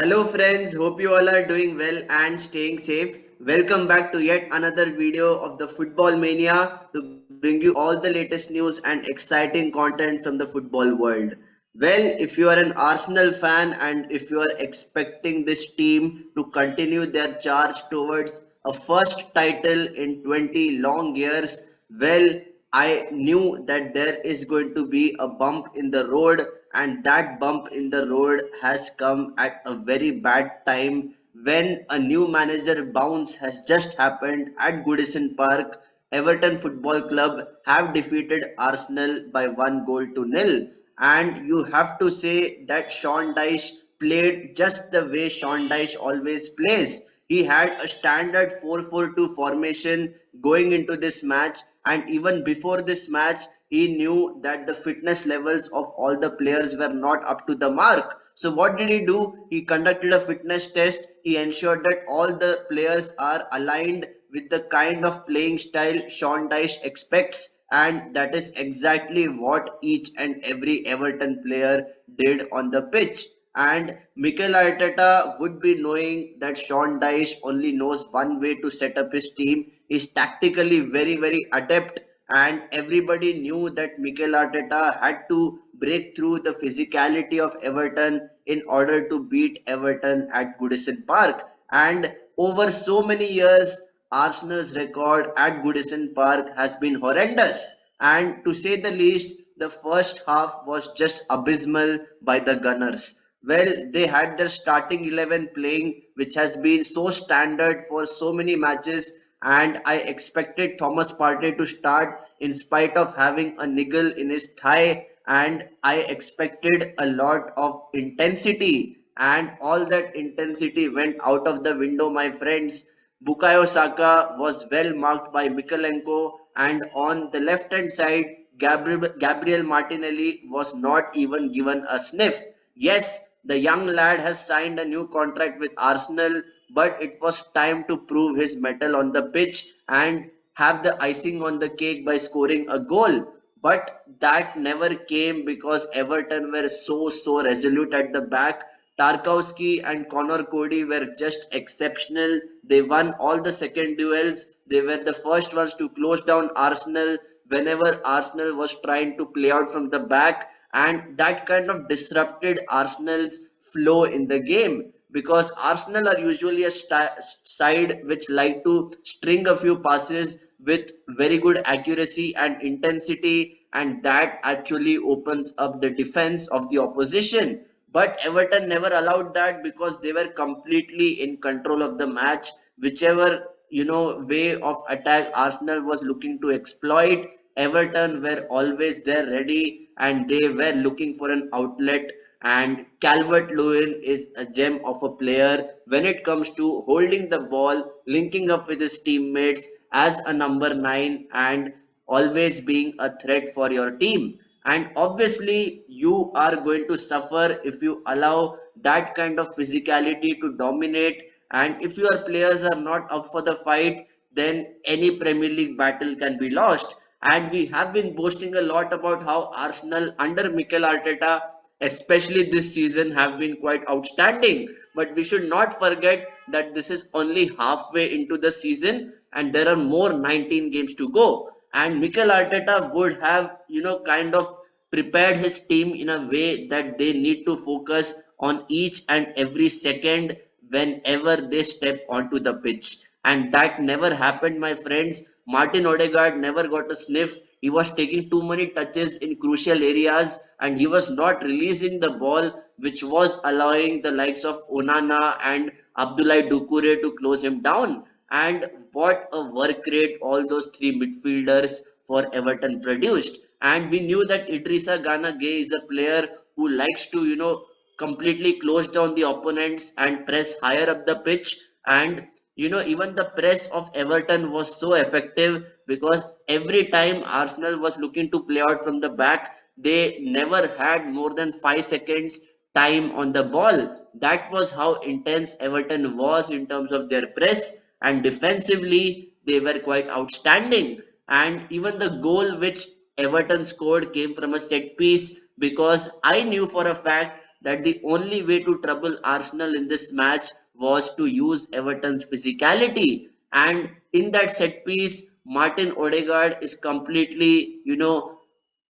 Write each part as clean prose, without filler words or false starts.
Hello friends, hope you all are doing well and staying safe. Welcome back to yet another video of the Football Mania to bring you all the latest news and exciting content from the football world. Well, if you are an Arsenal fan and if you are expecting this team to continue their charge towards a first title in 20 long years, well, I knew that there is going to be a bump in the road, and that bump in the road has come at a very bad time when a new manager bounce has just happened at Goodison Park. Everton Football Club have defeated Arsenal by 1 goal to nil, and you have to say that Sean Dyche played just the way Sean Dyche always plays. He had a standard 4-4-2 formation going into this match, and even before this match, he knew that the fitness levels of all the players were not up to the mark. So what did he do? He conducted a fitness test. He ensured that all the players are aligned with the kind of playing style Sean Dyche expects, and that is exactly what each and every Everton player did on the pitch. And Mikel Arteta would be knowing that Sean Dyche only knows one way to set up his team. He's tactically very adept, and everybody knew that Mikel Arteta had to break through the physicality of Everton in order to beat Everton at Goodison Park. And over so many years, Arsenal's record at Goodison Park has been horrendous. And to say the least, the first half was just abysmal by the Gunners. Well, they had their starting 11 playing, which has been so standard for so many matches, and I expected Thomas Partey to start in spite of having a niggle in his thigh, and I expected a lot of intensity, and all that intensity went out of the window, my friends. Bukayo Saka was well marked by Mikalenko, and on the left hand side, Gabriel Martinelli was not even given a sniff. Yes, the young lad has signed a new contract with Arsenal, but it was time to prove his mettle on the pitch and have the icing on the cake by scoring a goal. But that never came because Everton were so resolute at the back. Tarkowski and Connor Cody were just exceptional. They won all the second duels. They were the first ones to close down Arsenal whenever Arsenal was trying to play out from the back, and that kind of disrupted Arsenal's flow in the game because Arsenal are usually a side which like to string a few passes with very good accuracy and intensity, and that actually opens up the defense of the opposition. But Everton never allowed that because they were completely in control of the match. Whichever way of attack Arsenal was looking to exploit, Everton were always there ready, and they were looking for an outlet. And Calvert-Lewin is a gem of a player when it comes to holding the ball, linking up with his teammates as a number 9, and always being a threat for your team. And obviously, you are going to suffer if you allow that kind of physicality to dominate. And if your players are not up for the fight, then any Premier League battle can be lost. And we have been boasting a lot about how Arsenal under Mikel Arteta, especially this season, have been quite outstanding. But we should not forget that this is only halfway into the season and there are more 19 games to go. And Mikel Arteta would have, kind of prepared his team in a way that they need to focus on each and every second whenever they step onto the pitch. And that never happened, my friends. Martin Odegaard never got a sniff. He was taking too many touches in crucial areas and he was not releasing the ball, which was allowing the likes of Onana and Abdoulaye Doucouré to close him down. And what a work rate all those three midfielders for Everton produced. And we knew that Idrissa Gana Gueye is a player who likes to, completely close down the opponents and press higher up the pitch. And even the press of Everton was so effective because every time Arsenal was looking to play out from the back, they never had more than 5 seconds time on the ball. That was how intense Everton was in terms of their press, and defensively they were quite outstanding. And even the goal which Everton scored came from a set piece because I knew for a fact that the only way to trouble Arsenal in this match was to use Everton's physicality. And in that set piece, Martin Odegaard is completely,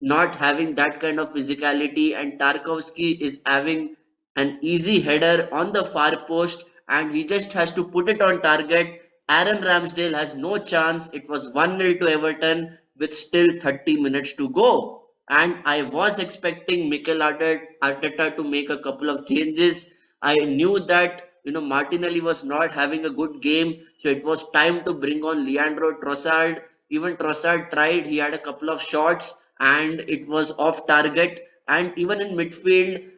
not having that kind of physicality, and Tarkowski is having an easy header on the far post and he just has to put it on target. Aaron Ramsdale has no chance. It was 1-0 to Everton with still 30 minutes to go. And I was expecting Mikel Arteta to make a couple of changes. I knew that Martinelli was not having a good game, so it was time to bring on Leandro Trossard. Even Trossard tried, he had a couple of shots and it was off target. And even in midfield,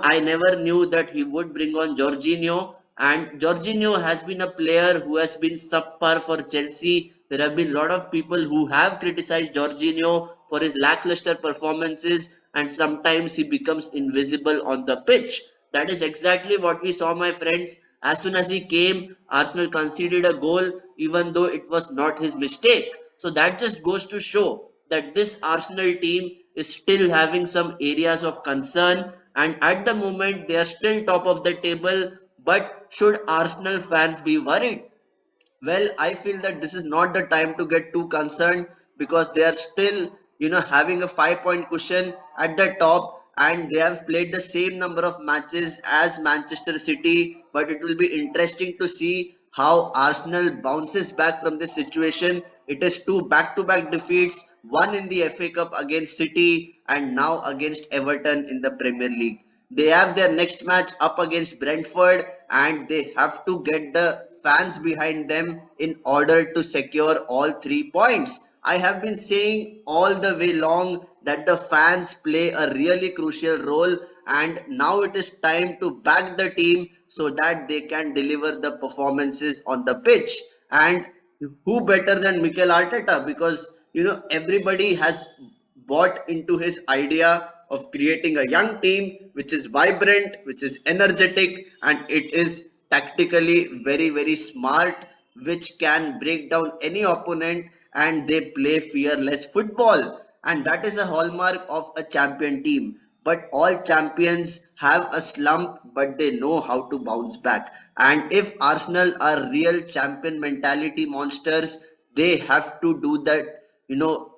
I never knew that he would bring on Jorginho. And Jorginho has been a player who has been subpar for Chelsea. There have been a lot of people who have criticized Jorginho for his lackluster performances, and sometimes he becomes invisible on the pitch. That is exactly what we saw, my friends. As soon as he came, Arsenal conceded a goal, even though it was not his mistake. So that just goes to show that this Arsenal team is still having some areas of concern, and at the moment they are still top of the table. But should Arsenal fans be worried? Well, I feel that this is not the time to get too concerned because they are still, having a 5 point cushion at the top, and they have played the same number of matches as Manchester City. But it will be interesting to see how Arsenal bounces back from this situation. It is two back-to-back defeats, one in the FA Cup against City and now against Everton in the Premier League. They have their next match up against Brentford and they have to get the fans behind them in order to secure all 3 points. I have been saying all the way long that the fans play a really crucial role, and now it is time to back the team so that they can deliver the performances on the pitch. And who better than Mikel Arteta, because everybody has bought into his idea of creating a young team which is vibrant, which is energetic, and it is tactically very, very smart, which can break down any opponent, and they play fearless football. And that is a hallmark of a champion team. But all champions have a slump, but they know how to bounce back. And if Arsenal are real champion mentality monsters, they have to do that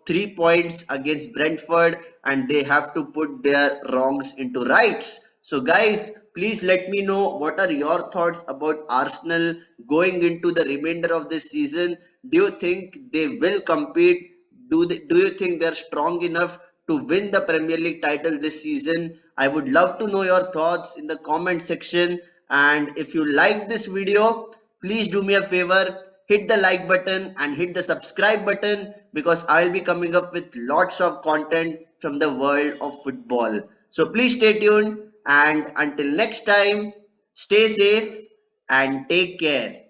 3 points against Brentford, and they have to put their wrongs into rights. So, guys, please let me know what are your thoughts about Arsenal going into the remainder of this season. Do you think they will compete? Do you think they're strong enough to win the Premier League title this season? I would love to know your thoughts in the comment section. And if you like this video, please do me a favor, hit the like button and hit the subscribe button, because I'll be coming up with lots of content from the world of football. So please stay tuned, and until next time, stay safe and take care.